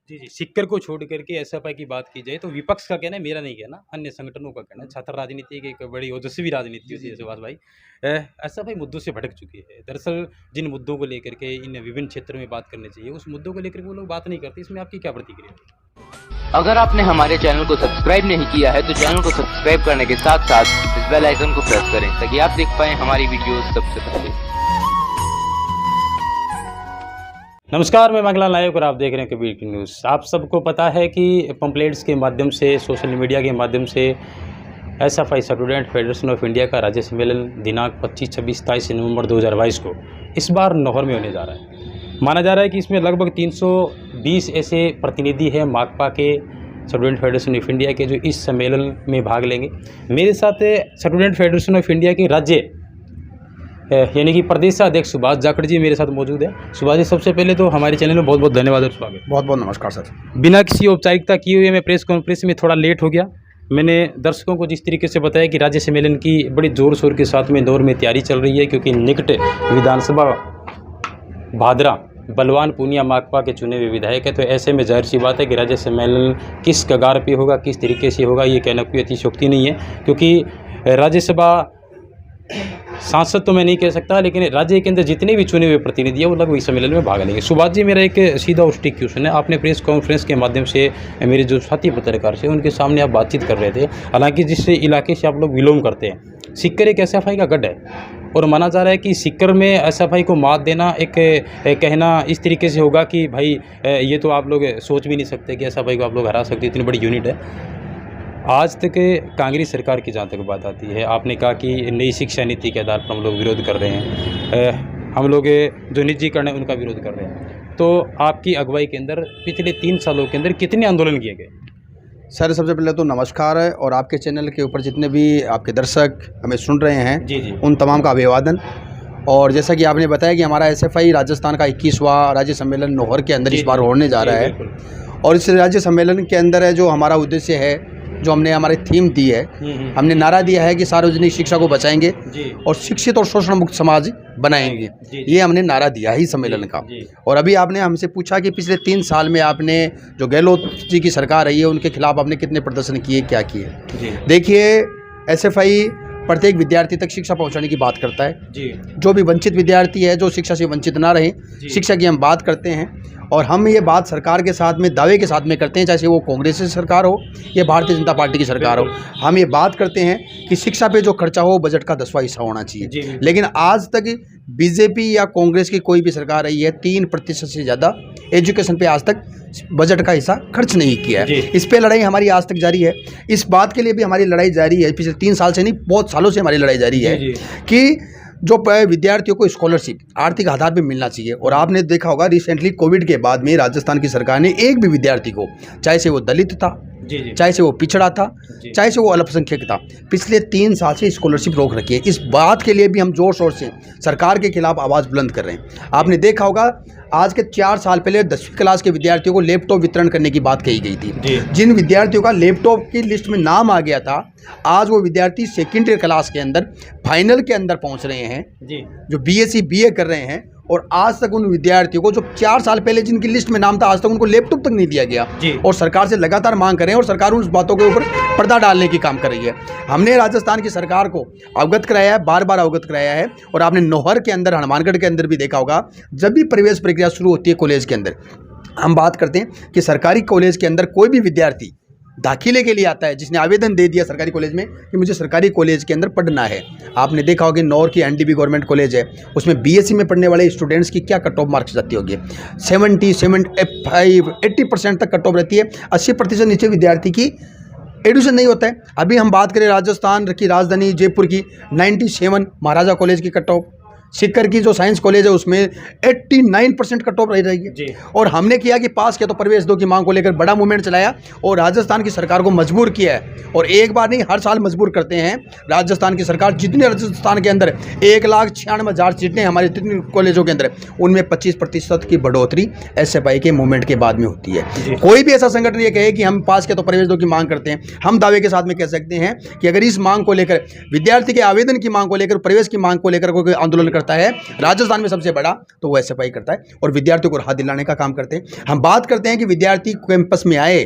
जी, जी। सिक्कर को छोड़ करके एसएफआई की बात की जाए तो विपक्ष का कहना है, मेरा नहीं कहना, अन्य संगठनों का कहना है। छात्र राजनीति एक एक बड़ी ओजस्वी राजनीति होती है सुभाष भाई। एसएफआई मुद्दों से भटक चुकी है। दरअसल जिन मुद्दों को लेकर के इन विभिन्न क्षेत्रों में बात करनी चाहिए, उस मुद्दों को लेकर के वो लोग बात नहीं करते। इसमें आपकी क्या प्रतिक्रिया है? अगर आपने हमारे चैनल को सब्सक्राइब नहीं किया है तो चैनल को सब्सक्राइब करने के साथ साथ इस बेल आइकन को प्रेस करें ताकि आप देख पाएं हमारी वीडियोस सबसे पहले। नमस्कार, मैं मंगला नायक और आप देख रहे हैं कबीर की न्यूज़। आप सबको पता है कि पंपलेट्स के माध्यम से, सोशल मीडिया के माध्यम से SFI student federation of India का राज्य सम्मेलन दिनांक 25, 26, 27 नवंबर 2022 को इस बार नौहर में होने जा रहा है। माना जा रहा है कि इसमें लगभग 320 ऐसे प्रतिनिधि हैं माकपा के, स्टूडेंट फेडरेशन ऑफ इंडिया के, जो इस सम्मेलन में भाग लेंगे। मेरे साथ स्टूडेंट फेडरेशन ऑफ इंडिया के राज्य यानी कि प्रदेश अध्यक्ष सुभाष जाखड़ जी मेरे साथ मौजूद है। सुभाष जी, सबसे पहले तो हमारे चैनल में बहुत बहुत धन्यवाद और स्वागत। बहुत बहुत नमस्कार सर। बिना किसी औपचारिकता किए हुए मैं प्रेस कॉन्फ्रेंस में थोड़ा लेट हो गया। मैंने दर्शकों को जिस तरीके से बताया कि राज्य सम्मेलन की बड़ी ज़ोर शोर के साथ में इंदौर में तैयारी चल रही है, क्योंकि निकट विधानसभा भादरा बलवान पूनिया माकपा के चुने हुए विधायक है। तो ऐसे में जाहिर सी बात है कि राज्य सम्मेलन किस कगार पे होगा, किस तरीके से होगा, ये कहना कोई अतिशयोक्ति नहीं है। क्योंकि राज्यसभा सांसद तो मैं नहीं कह सकता, लेकिन राज्य के अंदर जितने भी चुने हुए प्रतिनिधि हैं वो लगभग इस सम्मेलन में भाग लेंगे। सुभाष जी, मेरा एक सीधा और स्टिक क्वेश्चन है। आपने प्रेस कॉन्फ्रेंस के माध्यम से मेरे जो साथी पत्रकार से उनके सामने आप बातचीत कर रहे थे, हालांकि जिस इलाके से आप लोग बिलोंग करते हैं, सिक्कर एक एसएफआई का गढ़ है और माना जा रहा है कि सिक्कर में एसएफआई को मात देना एक कहना इस तरीके से होगा कि भाई ये तो आप लोग सोच भी नहीं सकते कि एसएफआई को आप लोग हरा सकते, इतनी बड़ी यूनिट है। आज तक कांग्रेस सरकार की जहाँ तक बात आती है, आपने कहा कि नई शिक्षा नीति के आधार पर हम लोग विरोध कर रहे हैं, हम लोग जो निजीकरण है उनका विरोध कर रहे हैं। तो आपकी अगुवाई के अंदर पिछले 3 सालों के अंदर कितने आंदोलन किए गए? सर, सबसे पहले तो नमस्कार है, और आपके चैनल के ऊपर जितने भी आपके दर्शक हमें सुन रहे हैं, जी जी, उन तमाम का अभिवादन। और जैसा कि आपने बताया कि हमारा एसएफआई राजस्थान का 21वां राज्य सम्मेलन नौहर के अंदर इस बार होने जा रहा है। और इस राज्य सम्मेलन के अंदर है जो हमारा उद्देश्य है, जो हमने हमारी थीम दी है, हमने नारा दिया है कि सार्वजनिक शिक्षा को बचाएंगे और शिक्षित और शोषण मुक्त समाज बनाएंगे। ये हमने नारा दिया है सम्मेलन का। और अभी आपने हमसे पूछा कि पिछले 3 साल में आपने जो गहलोत जी की सरकार रही है उनके खिलाफ आपने कितने प्रदर्शन किए, क्या किए। देखिए, एसएफआई प्रत्येक विद्यार्थी तक शिक्षा पहुंचाने की बात करता है जी। जो भी वंचित विद्यार्थी है, जो शिक्षा से वंचित ना रहे, शिक्षा की हम बात करते हैं। और हम ये बात सरकार के साथ में, दावे के साथ में करते हैं, चाहे वो कांग्रेस की सरकार हो या भारतीय जनता पार्टी की सरकार हो। हम ये बात करते हैं कि शिक्षा पे जो खर्चा हो बजट का 10वां हिस्सा होना चाहिए। लेकिन आज तक बीजेपी या कांग्रेस की कोई भी सरकार रही है 3% से ज़्यादा एजुकेशन पे आज तक बजट का हिस्सा खर्च नहीं किया है। इस पे लड़ाई हमारी आज तक जारी है। इस बात के लिए भी हमारी लड़ाई जारी है, पिछले 3 साल से नहीं, बहुत सालों से हमारी लड़ाई जारी है कि जो विद्यार्थियों को स्कॉलरशिप आर्थिक आधार पे मिलना चाहिए। और आपने देखा होगा रिसेंटली कोविड के बाद में राजस्थान की सरकार ने एक भी विद्यार्थी को, चाहे से वो दलित था, चाहे से वो पिछड़ा था, चाहे से वो अल्पसंख्यक था, पिछले 3 साल से स्कॉलरशिप रोक रखी है। इस बात के लिए भी हम जोर शोर से सरकार के खिलाफ आवाज़ बुलंद कर रहे हैं। आपने देखा होगा आज के 4 साल पहले 10वीं क्लास के विद्यार्थियों को लैपटॉप वितरण करने की बात कही गई थी। जिन विद्यार्थियों का लैपटॉप की लिस्ट में नाम आ गया था, आज वो विद्यार्थी सेकेंडरी क्लास के अंदर फाइनल के अंदर पहुंच रहे हैं, जो बीएससी बीए कर रहे हैं। और आज तक उन विद्यार्थियों को जो 4 साल पहले जिनकी लिस्ट में नाम था, आज तक उनको लैपटॉप तक नहीं दिया गया। और सरकार से लगातार मांग कर रहे हैं और सरकार उस बातों के ऊपर पर्दा डालने की काम कर रही है। हमने राजस्थान की सरकार को अवगत कराया है, बार बार अवगत कराया है। और आपने नौहर के अंदर, हनुमानगढ़ के अंदर भी देखा होगा, जब भी प्रवेश प्रक्रिया शुरू होती है कॉलेज के अंदर, हम बात करते हैं कि सरकारी कॉलेज के अंदर कोई भी विद्यार्थी दाखिले के लिए आता है जिसने आवेदन दे दिया सरकारी कॉलेज में कि मुझे सरकारी कॉलेज के अंदर पढ़ना है। आपने देखा होगा नौर की एनडीबी गवर्नमेंट कॉलेज है, उसमें बीएससी में पढ़ने वाले स्टूडेंट्स की क्या कट ऑफ मार्क्स जाती होगी, 80% तक कट ऑफ रहती है। 80% नीचे विद्यार्थी की एडमिशन नहीं होता है। अभी हम बात करें राजस्थान की राजधानी जयपुर की, 97 महाराजा कॉलेज की कट ऑफ, सिक्कर की जो साइंस कॉलेज है उसमें 89% कट ऑफ रही है। और हमने किया कि पास किया तो प्रवेश दो की मांग को लेकर बड़ा मूवमेंट चलाया और राजस्थान की सरकार को मजबूर किया है। और एक बार नहीं, हर साल मजबूर करते हैं राजस्थान की सरकार। जितने राजस्थान के अंदर 1,96,000 सीटें हमारे जितने कॉलेजों के अंदर, उनमें 25% की बढ़ोतरी एसएफआई के मूवमेंट के बाद में होती है। कोई भी ऐसा संगठन ये कहे कि हम पास किया तो प्रवेश दो की मांग करते हैं, हम दावे के साथ में कह सकते हैं कि अगर इस मांग को लेकर, विद्यार्थी के आवेदन की मांग को लेकर, प्रवेश की मांग को लेकर कोई आंदोलन करता करता है राजस्थान में सबसे बड़ा, तो वो एसएफआई करता है और विद्यार्थियों को राहत दिलाने का काम करते हैं। हम बात करते हैं कि विद्यार्थी कैंपस में आए,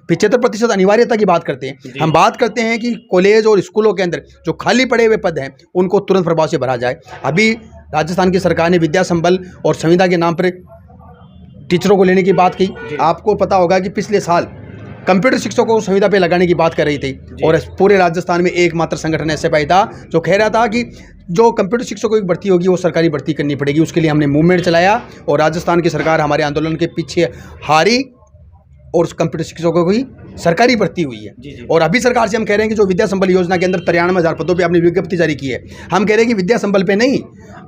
75% अनिवार्यता की बात करते हैं। हम बात करते हैं कि कॉलेज और स्कूलों के अंदर जो खाली पड़े हुए पद हैं उनको तुरंत प्रभाव से भरा जाए। अभी राजस्थान की सरकार ने विद्या संबल और संविदा के नाम पर टीचरों को लेने की बात की। आपको पता होगा कि पिछले साल कंप्यूटर शिक्षकों को संविदा पे लगाने की बात कर रही थी और पूरे राजस्थान में एकमात्र संगठन एसएफआई था जो कह रहा था कि जो कंप्यूटर शिक्षकों की भर्ती होगी वो सरकारी भर्ती करनी पड़ेगी। उसके लिए हमने मूवमेंट चलाया और राजस्थान की सरकार हमारे आंदोलन के पीछे हारी और उस कंप्यूटर शिक्षकों की सरकारी भर्ती हुई है। और अभी सरकार से हम कह रहे हैं कि जो विद्या संबल योजना के अंदर 93,000 पदों पे आपने विज्ञप्ति जारी की है, हम कह रहे हैं कि विद्या संबल पे नहीं,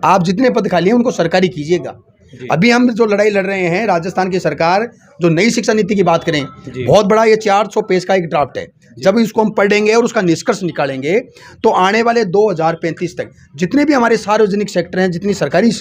आप जितने पद खाली हैं उनको सरकारी कीजिएगा। अभी हम जो लड़ाई लड़ रहे हैं, राजस्थान की सरकार जो नई शिक्षा नीति की बात करें, बहुत बड़ा ये 400 पेज का एक ड्राफ्ट है। जब इसको हम पढ़ेंगे और उसका निष्कर्ष निकालेंगे तो आने वाले 2035 तक जितने भी हमारे सार्वजनिक सेक्टर हैं, जितनी सरकारी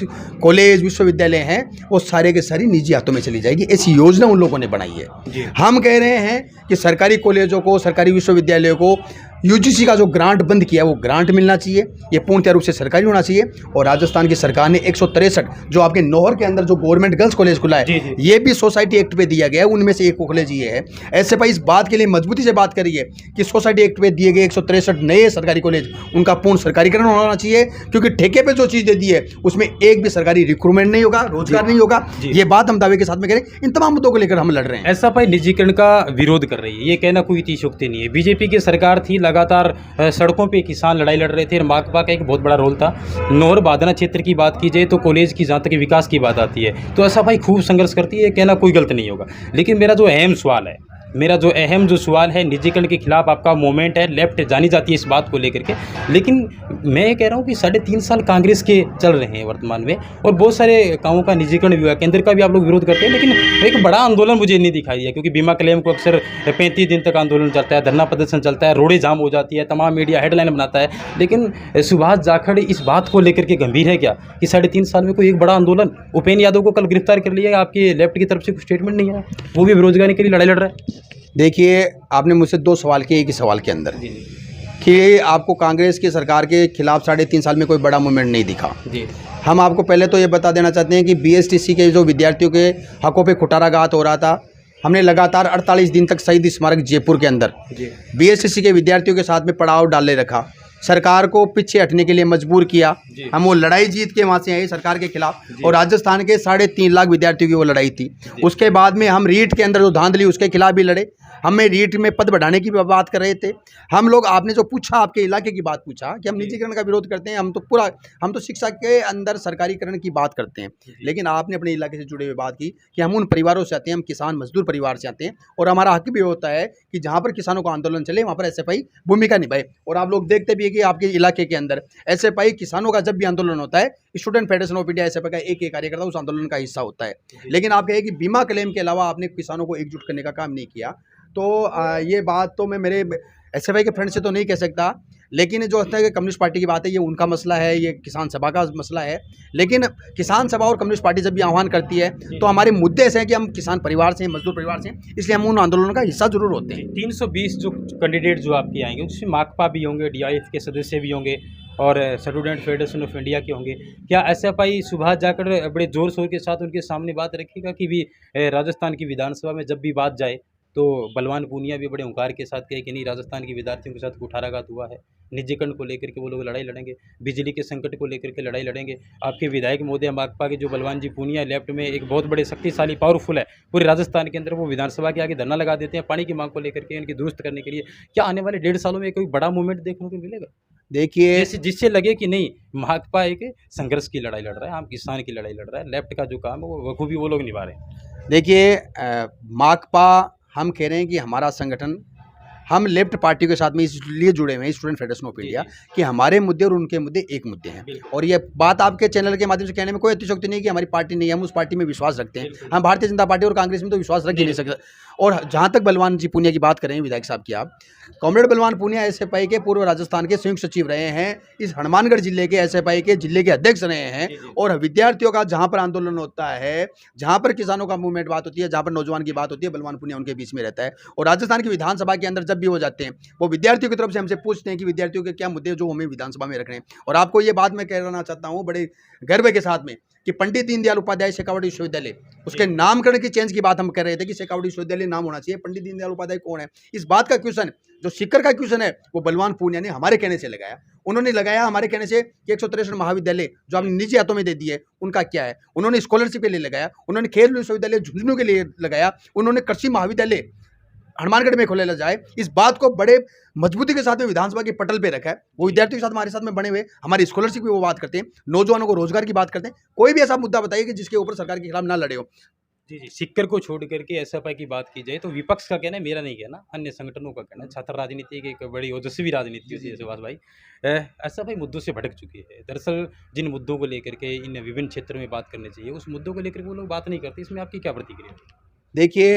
कॉलेज विश्वविद्यालय हैं, वो सारे के सारी निजी हाथों में चली जाएगी। ऐसी योजना उन लोगों ने बनाई है। हम कह रहे हैं कि सरकारी कॉलेजों को, सरकारी विश्वविद्यालयों को यूजीसी का जो ग्रांट बंद किया वो ग्रांट मिलना चाहिए, ये पूर्णतः रूप से सरकारी होना चाहिए। और राजस्थान की सरकार ने 163 जो आपके नौहर के अंदर जो गवर्नमेंट गर्ल्स कॉलेज खुला है, ये भी सोसाइटी एक्ट पे दिया गया है, उनमें से एक कॉलेज ये है। एसएफआई इस बात के लिए मजबूती से बात कर रही है कि सोसाइटी एक्ट पे दिए गए 163 नए सरकारी कॉलेज, उनका पूर्ण सरकारीकरण होना चाहिए, क्योंकि ठेके पे जो चीज़ दे दी है उसमें एक भी सरकारी रिक्रूटमेंट नहीं होगा, रोजगार नहीं होगा। ये बात हम दावे के साथ में करें। इन तमाम मुद्दों को लेकर हम लड़ रहे हैं। एसएफआई निजीकरण का विरोध कर रही है, ये कहना कोई अतिशयोक्ति नहीं है। बीजेपी की सरकार थी, लगातार सड़कों पे किसान लड़ाई लड़ रहे थे और माकपा का एक बहुत बड़ा रोल था। नौहर बादना क्षेत्र की बात की जाए तो कॉलेज की जहाँ तक विकास की बात आती है तो एसएफआई खूब संघर्ष करती है, कहना कोई गलत नहीं होगा। लेकिन मेरा जो अहम सवाल है निजीकरण के खिलाफ आपका मूवमेंट है, लेफ्ट जानी जाती है इस बात को लेकर के। लेकिन मैं ये कह रहा हूँ कि 3.5 साल कांग्रेस के चल रहे हैं वर्तमान में और बहुत सारे कामों का निजीकरण भी हुआ, केंद्र का भी आप लोग विरोध करते हैं, लेकिन एक बड़ा आंदोलन मुझे नहीं दिखाई दिया। क्योंकि बीमा क्लेम को अक्सर 35 दिन तक आंदोलन चलता है, धरना प्रदर्शन चलता है, रोडें जाम हो जाती है, तमाम मीडिया हेडलाइन बनाता है। लेकिन सुभाष जाखड़ इस बात को लेकर के गंभीर है क्या कि 3.5 साल में कोई एक बड़ा आंदोलन? उपेंद्र यादव को कल गिरफ्तार कर लिया, आपकी लेफ्ट की तरफ से कुछ स्टेटमेंट नहीं है, वो भी बेरोजगारी के लिए लड़ाई लड़ रहा है। देखिए, आपने मुझसे 2 सवाल किए एक ही सवाल के अंदर कि आपको कांग्रेस की सरकार के खिलाफ 3.5 साल में कोई बड़ा मूवमेंट नहीं दिखा। हम आपको पहले तो ये बता देना चाहते हैं कि बीएसटीसी के जो विद्यार्थियों के हकों पे कुठाराघात हो रहा था, हमने लगातार 48 दिन तक शहीद स्मारक जयपुर के अंदर बीएसटीसी के विद्यार्थियों के साथ में पड़ाव डाले रखा, सरकार को पीछे हटने के लिए मजबूर किया। हम वो लड़ाई जीत के वहाँ से आए सरकार के खिलाफ और राजस्थान के 3.5 लाख विद्यार्थियों की वो लड़ाई थी। उसके बाद में हम रीट के अंदर जो धांधली उसके खिलाफ भी लड़े। हमें रीट में पद बढ़ाने की बात कर रहे थे हम लोग। आपने जो पूछा, आपके इलाके की बात पूछा कि हम निजीकरण का विरोध करते हैं, हम तो शिक्षा के अंदर सरकारीकरण की बात करते हैं। लेकिन आपने अपने इलाके से जुड़े हुए बात की कि हम उन परिवारों से आते हैं, हम किसान मजदूर परिवार से आते हैं और हमारा हक भी होता है कि जहाँ पर किसानों का आंदोलन चले वहाँ पर एसएफआई भूमिका निभाए। और आप लोग देखते भी है कि आपके इलाके के अंदर एसएफआई किसानों का जब भी आंदोलन होता है, student federation of India SFI का एक कार्यकर्ता उस आंदोलन का हिस्सा होता है। लेकिन आप कहें कि बीमा क्लेम के अलावा आपने किसानों को एकजुट करने का काम नहीं किया, तो ये बात तो मैं मेरे एसएफआई के फ्रेंड से तो नहीं कह सकता। लेकिन जो होता है कि कम्युनिस्ट पार्टी की बात है, ये उनका मसला है, ये किसान सभा का मसला है। लेकिन किसान सभा और कम्युनिस्ट पार्टी जब भी आह्वान करती है तो हमारे मुद्दे ऐसे हैं कि हम किसान परिवार से हैं, मजदूर परिवार से हैं, इसलिए हम उन आंदोलनों का हिस्सा जरूर होते हैं। 320 जो कैंडिडेट जो आपके आएंगे उसमें माकपा भी होंगे, डीआईएफ के सदस्य भी होंगे और स्टूडेंट फेडरेशन ऑफ इंडिया के होंगे। क्या एसएफआई सुभाष जाखड़ बड़े जोर शोर के साथ उनके सामने बात रखेगा कि भी राजस्थान की विधानसभा में जब भी बात जाए तो बलवान पूनिया भी बड़े हुंकार के साथ कहे कि नहीं, राजस्थान के विद्यार्थियों के साथ कुठाराघात हुआ है, निजीकरण को लेकर के वो लोग लड़ाई लड़ेंगे, बिजली के संकट को लेकर के लड़ाई लड़ेंगे। आपके विधायक महोदय माकपा के जो बलवान जी पूनिया लेफ्ट में एक बहुत बड़े शक्तिशाली पावरफुल है पूरे राजस्थान के अंदर, वो विधानसभा के आगे धरना लगा देते हैं पानी की मांग को लेकर के, इनकी दुरुस्त करने के लिए। क्या आने वाले 1.5 सालों में कोई बड़ा मूवमेंट देखने को मिलेगा? देखिए, जिससे लगे कि नहीं, माकपा एक संघर्ष की लड़ाई लड़ रहा है, हम किसान की लड़ाई लड़ रहा है, लेफ्ट का जो काम है वो बखूबी वो लोग निभा रहे हैं। देखिए, माकपा, हम कह रहे हैं कि हमारा संगठन, हम लेफ्ट पार्टी के साथ में इसलिए जुड़े हुए हैं, स्टूडेंट फेडरेशन ऑफ इंडिया, कि हमारे मुद्दे और उनके मुद्दे एक मुद्दे हैं। और ये बात आपके चैनल के माध्यम से कहने में कोई अतिशयोक्ति नहीं कि हमारी पार्टी नहीं है, हम उस पार्टी में विश्वास रखते हैं। हम भारतीय जनता पार्टी और कांग्रेस में तो विश्वास रख ही नहीं सकते। और जहाँ तक बलवान जी पूनिया की बात करें विधायक साहब की, आप कॉमरेड बलवान पूनिया एसएफआई के पूर्व राजस्थान के संयुक्त सचिव रहे हैं, इस हनुमानगढ़ जिले के एसएफआई के जिले के अध्यक्ष रहे हैं। और विद्यार्थियों का जहाँ पर आंदोलन होता है, जहाँ पर किसानों का मूवमेंट बात होती है, जहाँ पर नौजवान की बात होती है, बलवान पूनिया उनके बीच में रहता है। और राजस्थान की विधानसभा के अंदर जब भी वो जाते हैं, वो विद्यार्थियों की तरफ से हमसे पूछते हैं कि विद्यार्थियों के क्या मुद्दे जो हमें विधानसभा में रखने हैं। और आपको ये बात मैं कहना चाहता हूँ बड़े गर्व के साथ में कि पंडित दीनदयाल उपाध्याय शेखावटी विश्वविद्यालय, उसके नामकरण की चेंज की बात हम कर रहे थे कि शेखावटी विश्वविद्यालय नाम होना चाहिए। पंडित दीनदयाल उपाध्याय कौन है, इस बात का क्वेश्चन, जो सीकर का क्वेश्चन है, वो बलवान पूनिया ने हमारे कहने से लगाया। उन्होंने लगाया हमारे कहने से कि 163 महाविद्यालय जो आपने निजी हाथों में दे दिए उनका क्या है। उन्होंने स्कॉलरशिप के लिए लगाया, उन्होंने खेल विश्वविद्यालय झुंझुनू के लिए लगाया, उन्होंने कृषि महाविद्यालय हनुमानगढ़ में खोला जाए। इस बात को बड़े मजबूती के साथ में विधानसभा के पटल पे रखा है। वो विद्यार्थियों के साथ हमारे साथ में बने हुए, हमारी स्कॉलरशिप की वो बात करते हैं, नौजवानों को रोजगार की बात करते हैं। कोई भी ऐसा मुद्दा बताइए कि जिसके ऊपर सरकार के खिलाफ ना लड़े हो। जी, सीकर को छोड़ करके एसएफआई की बात की जाए तो विपक्ष का कहना है, मेरा नहीं कहना, अन्य संगठनों का कहना है, छात्र राजनीति की एक बड़ी ओजस्वी राजनीति होती है सुभाष भाई। एसएफआई मुद्दों से भटक चुकी है। दरअसल जिन मुद्दों को लेकर के इन विभिन्न क्षेत्रों में बात करनी चाहिए, उस मुद्दों को लेकर के वो लोग बात नहीं करते। इसमें आपकी क्या प्रतिक्रिया है? देखिए,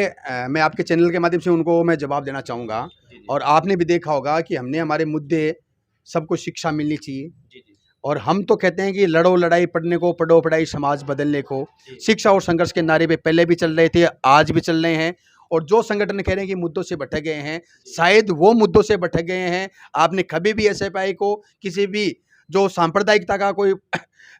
मैं आपके चैनल के माध्यम से उनको मैं जवाब देना चाहूँगा। और आपने भी देखा होगा कि हमने हमारे मुद्दे, सबको शिक्षा मिलनी चाहिए। और हम तो कहते हैं कि लड़ो लड़ाई पढ़ने को, पढ़ो पढ़ाई समाज बदलने को। शिक्षा और संघर्ष के नारे पे पहले भी चल रहे थे, आज भी चल रहे हैं। और जो संगठन कह रहे हैं कि मुद्दों से भटक गए हैं, शायद वो मुद्दों से भटक गए हैं। आपने कभी भी एसएफआई को किसी भी जो सांप्रदायिकता का कोई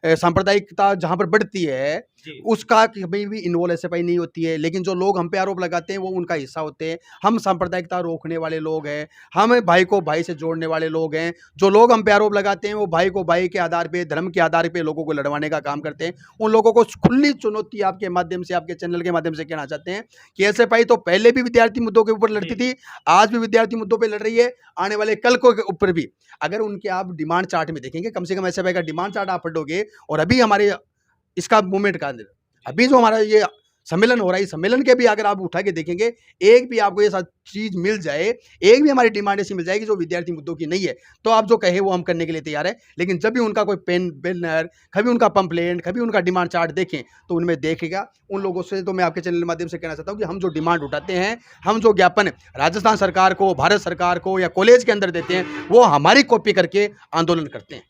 सांप्रदायिकता जहाँ पर बढ़ती है, उसका कभी भी इन्वॉल्व एसएफआई नहीं होती है। लेकिन जो लोग हम पे आरोप लगाते हैं वो उनका हिस्सा होते हैं। हम सांप्रदायिकता रोकने वाले लोग हैं, हम भाई को भाई से जोड़ने वाले लोग हैं। जो लोग हम पे आरोप लगाते हैं वो भाई को भाई के आधार पे, धर्म के आधार पे लोगों को लड़वाने का काम करते हैं। उन लोगों को खुली चुनौती आपके माध्यम से, आपके चैनल के माध्यम से कहना चाहते हैं कि एसएफआई तो पहले भी विद्यार्थी मुद्दों के ऊपर लड़ती थी, आज भी विद्यार्थी मुद्दों पर लड़ रही है, आने वाले कल को के ऊपर भी। अगर उनके आप डिमांड चार्ट में देखेंगे, कम से कम एसएफआई का डिमांड चार्ट आप पढ़ोगे, और अभी हमारे इसका मूवमेंट का अभी जो हमारा ये सम्मेलन हो रहा है, इस सम्मेलन के भी अगर आप उठा के देखेंगे, एक भी आपको ये सब चीज़ मिल जाए, एक भी हमारी डिमांड ऐसी मिल जाएगी जो विद्यार्थी मुद्दों की नहीं है, तो आप जो कहे वो हम करने के लिए तैयार है। लेकिन जब भी उनका कोई पेन बैनर, कभी उनका पंपलेट, कभी उनका डिमांड चार्ट देखें तो उनमें देखेगा। उन लोगों से तो मैं आपके चैनल के माध्यम से कहना चाहता हूँ कि हम जो डिमांड उठाते हैं, हम जो ज्ञापन राजस्थान सरकार को, भारत सरकार को या कॉलेज के अंदर देते हैं, वो हमारी कॉपी करके आंदोलन करते हैं।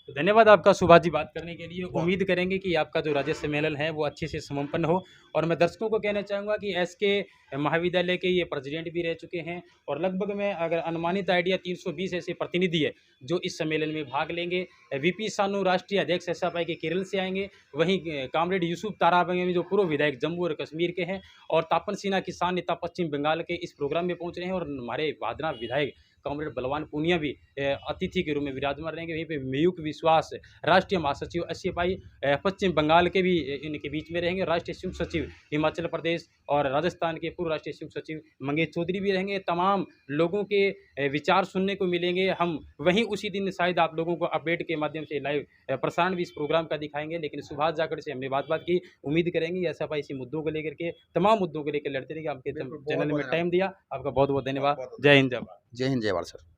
तो धन्यवाद आपका सुभाष जी बात करने के लिए। उम्मीद करेंगे कि आपका जो राज्य सम्मेलन है वो अच्छे से संपन्न हो। और मैं दर्शकों को कहना चाहूँगा कि एसके महाविद्यालय के ये प्रेसिडेंट भी रह चुके हैं, और लगभग में अगर अनुमानित आइडिया 320 ऐसे प्रतिनिधि है जो इस सम्मेलन में भाग लेंगे। वीपी सानू राष्ट्रीय अध्यक्ष एसएफआई के केरल से आएंगे, वहीं कामरेड यूसुफ ताराबंगे जो पूर्व विधायक जम्मू और कश्मीर के हैं, और तापन सिन्हा किसान नेता पश्चिम बंगाल के इस प्रोग्राम में पहुँच रहे हैं। और हमारे भादरा विधायक कॉमरेड बलवान पूनिया भी अतिथि के रूप में विराजमान रहेंगे। वहीं पे मयूख विश्वास राष्ट्रीय महासचिव एसएफआई पश्चिम बंगाल के भी इनके बीच में रहेंगे। राष्ट्रीय संयुक्त सचिव हिमाचल प्रदेश और राजस्थान के पूर्व राष्ट्रीय संयुक्त सचिव मंगेश चौधरी भी रहेंगे। तमाम लोगों के विचार सुनने को मिलेंगे। हम वहीं उसी दिन शायद आप लोगों को अपडेट के माध्यम से लाइव प्रसारण भी इस प्रोग्राम का दिखाएंगे। लेकिन सुभाष जाखड़ से हमने बात की, उम्मीद करेंगे एसएफआई इसी मुद्दों को लेकर के, तमाम मुद्दों को लेकर लड़ते रहेंगे। आपके चैनल में टाइम दिया, आपका बहुत बहुत धन्यवाद। जय हिंद, जय भारत। जय हिंद, जय भारत सर।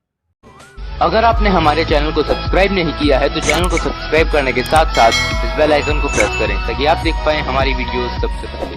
अगर आपने हमारे चैनल को सब्सक्राइब नहीं किया है तो चैनल को सब्सक्राइब करने के साथ साथ इस बेल आइकन को प्रेस करें ताकि आप देख पाएं हमारी वीडियोस सबसे पहले।